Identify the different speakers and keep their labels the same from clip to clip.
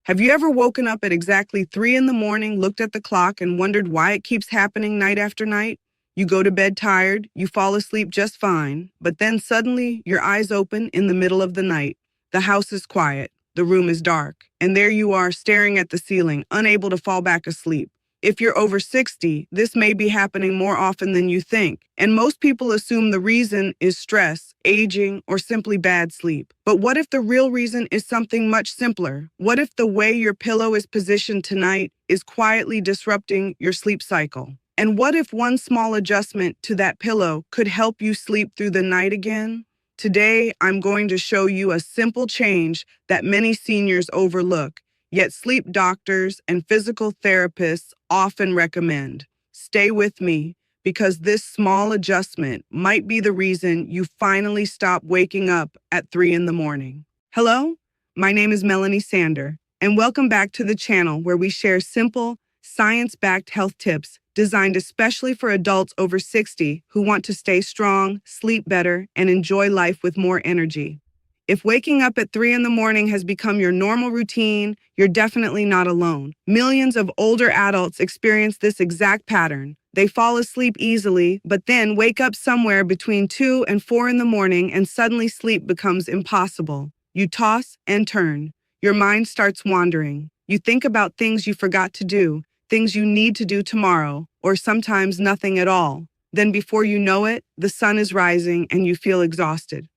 Speaker 1: Have you ever woken up at exactly 3 in the morning, looked at the clock, and wondered why it keeps happening night after night? You go to bed tired, you fall asleep just fine, but then suddenly your eyes open in the middle of the night. The house is quiet, the room is dark, and there you are staring at the ceiling, unable to fall back asleep. If you're over 60, this may be happening more often than you think, and most people assume the reason is stress, aging, or simply bad sleep. But what if the real reason is something much simpler? What if the way your pillow is positioned tonight is quietly disrupting your sleep cycle? And what if one small adjustment to that pillow could help you sleep through the night again? Today, I'm going to show you a simple change that many seniors overlook, yet sleep doctors and physical therapists often recommend. Stay with me, because this small adjustment might be the reason you finally stop waking up at 3 in the morning. Hello, my name is Melanie Sander, and welcome back to the channel where we share simple, science-backed health tips designed especially for adults over 60 who want to stay strong, sleep better, and enjoy life with more energy. If waking up at 3 in the morning has become your normal routine, you're definitely not alone. Millions of older adults experience this exact pattern. They fall asleep easily, but then wake up somewhere between 2 and 4 in the morning and suddenly sleep becomes impossible. You toss and turn. Your mind starts wandering. You think about things you forgot to do, things you need to do tomorrow, or sometimes nothing at all. Then before you know it, the sun is rising and you feel exhausted.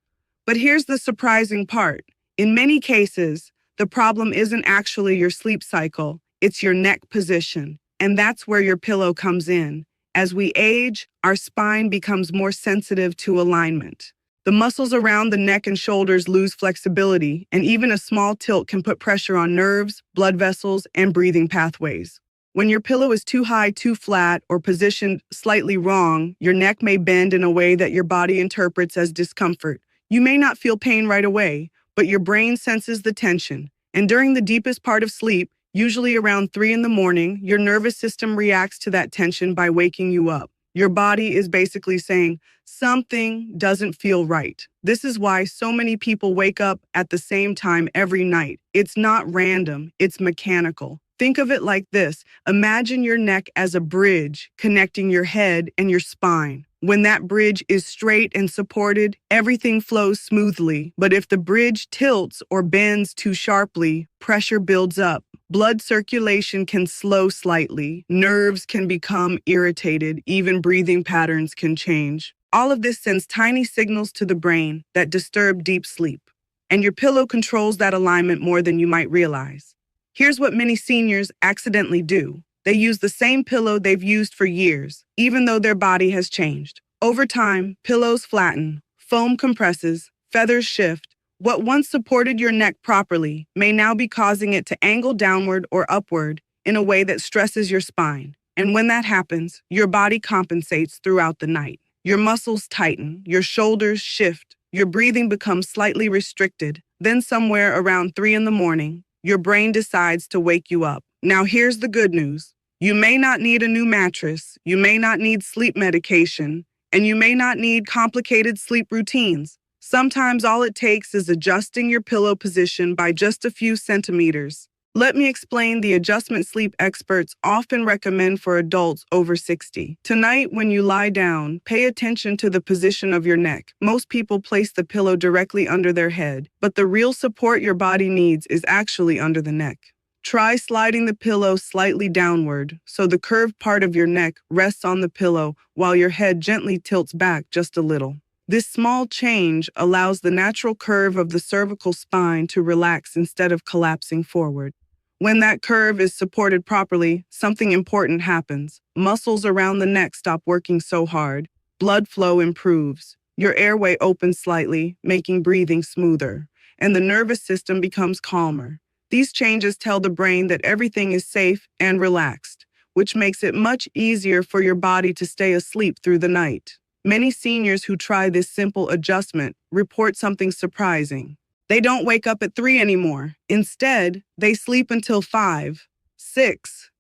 Speaker 1: But here's the surprising part. In many cases, the problem isn't actually your sleep cycle, it's your neck position. And that's where your pillow comes in. As we age, our spine becomes more sensitive to alignment. The muscles around the neck and shoulders lose flexibility, and even a small tilt can put pressure on nerves, blood vessels, and breathing pathways. When your pillow is too high, too flat, or positioned slightly wrong, your neck may bend in a way that your body interprets as discomfort. You may not feel pain right away, but your brain senses the tension. And during the deepest part of sleep, usually around 3 in the morning, your nervous system reacts to that tension by waking you up. Your body is basically saying, something doesn't feel right. This is why so many people wake up at the same time every night. It's not random, it's mechanical. Think of it like this. Imagine your neck as a bridge connecting your head and your spine. When that bridge is straight and supported, everything flows smoothly. But if the bridge tilts or bends too sharply, pressure builds up. Blood circulation can slow slightly. Nerves can become irritated. Even breathing patterns can change. All of this sends tiny signals to the brain that disturb deep sleep. And your pillow controls that alignment more than you might realize. Here's what many seniors accidentally do. They use the same pillow they've used for years, even though their body has changed. Over time, pillows flatten, foam compresses, feathers shift. What once supported your neck properly may now be causing it to angle downward or upward in a way that stresses your spine. And when that happens, your body compensates throughout the night. Your muscles tighten, your shoulders shift, your breathing becomes slightly restricted. Then somewhere around 3 in the morning, your brain decides to wake you up. Now here's the good news. You may not need a new mattress, you may not need sleep medication, and you may not need complicated sleep routines. Sometimes all it takes is adjusting your pillow position by just a few centimeters. Let me explain the adjustment sleep experts often recommend for adults over 60. Tonight, when you lie down, pay attention to the position of your neck. Most people place the pillow directly under their head, but the real support your body needs is actually under the neck. Try sliding the pillow slightly downward so the curved part of your neck rests on the pillow while your head gently tilts back just a little. This small change allows the natural curve of the cervical spine to relax instead of collapsing forward. When that curve is supported properly, something important happens. Muscles around the neck stop working so hard. Blood flow improves. Your airway opens slightly, making breathing smoother, and the nervous system becomes calmer. These changes tell the brain that everything is safe and relaxed, which makes it much easier for your body to stay asleep through the night. Many seniors who try this simple adjustment report something surprising. They don't wake up at 3 anymore. Instead, they sleep until 5, 6,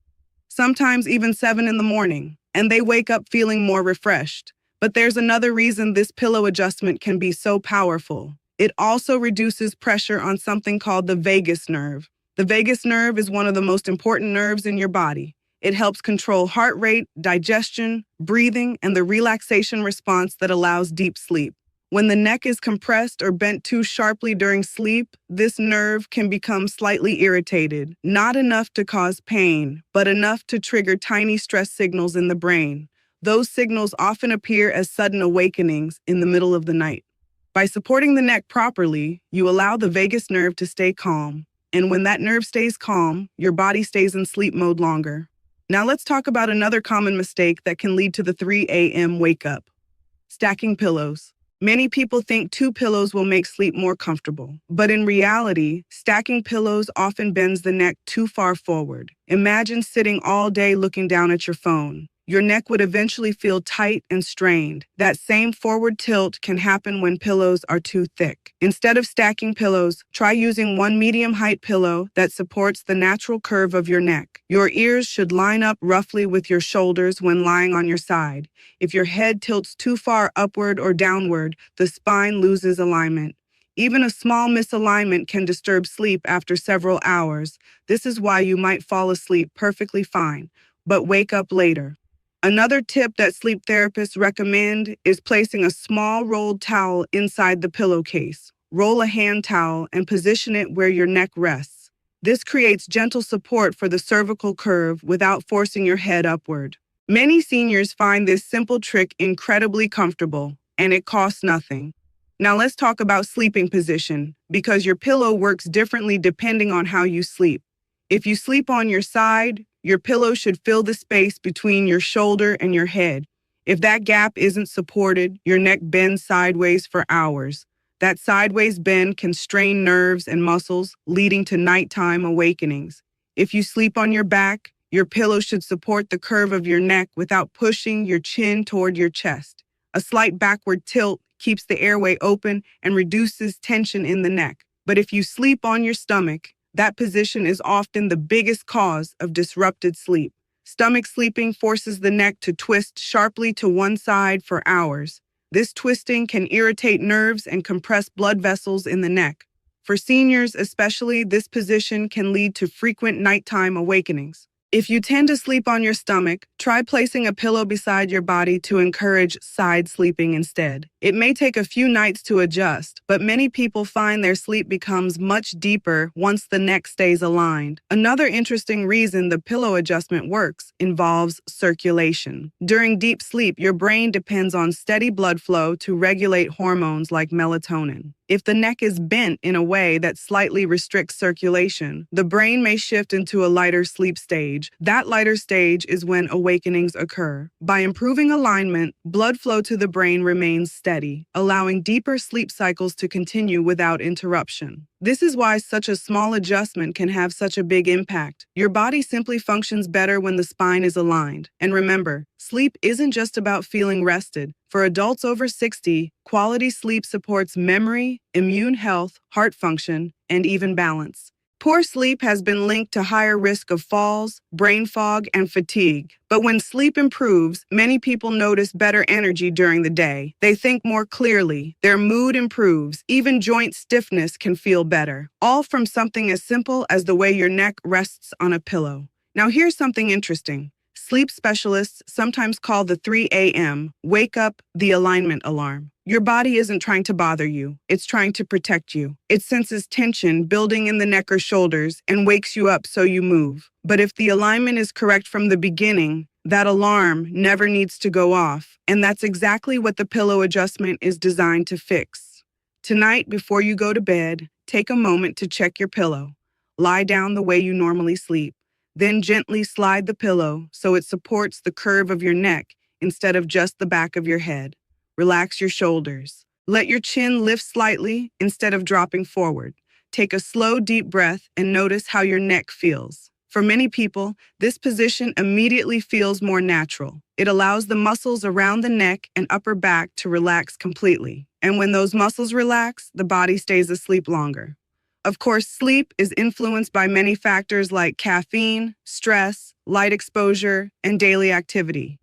Speaker 1: sometimes even 7 in the morning, and they wake up feeling more refreshed. But there's another reason this pillow adjustment can be so powerful. It also reduces pressure on something called the vagus nerve. The vagus nerve is one of the most important nerves in your body. It helps control heart rate, digestion, breathing, and the relaxation response that allows deep sleep. When the neck is compressed or bent too sharply during sleep, this nerve can become slightly irritated, not enough to cause pain, but enough to trigger tiny stress signals in the brain. Those signals often appear as sudden awakenings in the middle of the night. By supporting the neck properly, you allow the vagus nerve to stay calm. And when that nerve stays calm, your body stays in sleep mode longer. Now let's talk about another common mistake that can lead to the 3 a.m. wake up. Stacking pillows. Many people think 2 pillows will make sleep more comfortable, but in reality, stacking pillows often bends the neck too far forward. Imagine sitting all day looking down at your phone. Your neck would eventually feel tight and strained. That same forward tilt can happen when pillows are too thick. Instead of stacking pillows, try using one medium-height pillow that supports the natural curve of your neck. Your ears should line up roughly with your shoulders when lying on your side. If your head tilts too far upward or downward, the spine loses alignment. Even a small misalignment can disturb sleep after several hours. This is why you might fall asleep perfectly fine, but wake up later. Another tip that sleep therapists recommend is placing a small rolled towel inside the pillowcase. Roll a hand towel and position it where your neck rests. This creates gentle support for the cervical curve without forcing your head upward. Many seniors find this simple trick incredibly comfortable, and it costs nothing. Now let's talk about sleeping position, because your pillow works differently depending on how you sleep. If you sleep on your side, your pillow should fill the space between your shoulder and your head. If that gap isn't supported, your neck bends sideways for hours. That sideways bend can strain nerves and muscles, leading to nighttime awakenings. If you sleep on your back, your pillow should support the curve of your neck without pushing your chin toward your chest. A slight backward tilt keeps the airway open and reduces tension in the neck. But if you sleep on your stomach, that position is often the biggest cause of disrupted sleep. Stomach sleeping forces the neck to twist sharply to one side for hours. This twisting can irritate nerves and compress blood vessels in the neck. For seniors especially, this position can lead to frequent nighttime awakenings. If you tend to sleep on your stomach, try placing a pillow beside your body to encourage side sleeping instead. It may take a few nights to adjust, but many people find their sleep becomes much deeper once the neck stays aligned. Another interesting reason the pillow adjustment works involves circulation. During deep sleep, your brain depends on steady blood flow to regulate hormones like melatonin. If the neck is bent in a way that slightly restricts circulation, the brain may shift into a lighter sleep stage. That lighter stage is when awakenings occur. By improving alignment, blood flow to the brain remains steady, allowing deeper sleep cycles to continue without interruption. This is why such a small adjustment can have such a big impact. Your body simply functions better when the spine is aligned. And remember, sleep isn't just about feeling rested. For adults over 60, quality sleep supports memory, immune health, heart function, and even balance. Poor sleep has been linked to higher risk of falls, brain fog, and fatigue. But when sleep improves, many people notice better energy during the day. They think more clearly, their mood improves, even joint stiffness can feel better. All from something as simple as the way your neck rests on a pillow. Now here's something interesting. Sleep specialists sometimes call the 3 a.m. wake up the alignment alarm. Your body isn't trying to bother you. It's trying to protect you. It senses tension building in the neck or shoulders and wakes you up so you move. But if the alignment is correct from the beginning, that alarm never needs to go off. And that's exactly what the pillow adjustment is designed to fix. Tonight, before you go to bed, take a moment to check your pillow. Lie down the way you normally sleep. Then gently slide the pillow so it supports the curve of your neck instead of just the back of your head. Relax your shoulders. Let your chin lift slightly instead of dropping forward. Take a slow, deep breath and notice how your neck feels. For many people, this position immediately feels more natural. It allows the muscles around the neck and upper back to relax completely. And when those muscles relax, the body stays asleep longer. Of course, sleep is influenced by many factors like caffeine, stress, light exposure, and daily activity.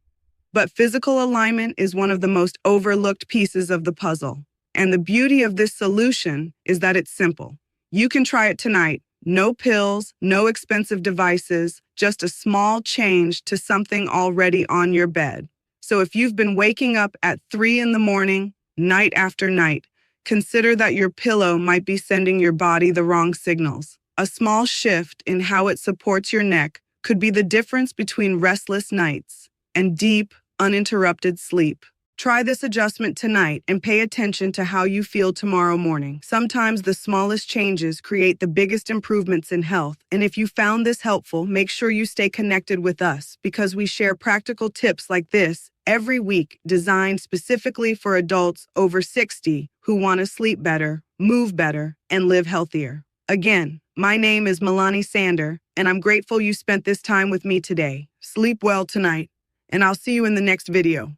Speaker 1: But physical alignment is one of the most overlooked pieces of the puzzle. And the beauty of this solution is that it's simple. You can try it tonight. No pills, no expensive devices, just a small change to something already on your bed. So if you've been waking up at 3 in the morning, night after night, consider that your pillow might be sending your body the wrong signals. A small shift in how it supports your neck could be the difference between restless nights and deep, uninterrupted sleep. Try this adjustment tonight and pay attention to how you feel tomorrow morning. Sometimes the smallest changes create the biggest improvements in health. And if you found this helpful, make sure you stay connected with us because we share practical tips like this every week designed specifically for adults over 60 who want to sleep better, move better, and live healthier. Again, my name is Milani Sander, and I'm grateful you spent this time with me today. Sleep well tonight, and I'll see you in the next video.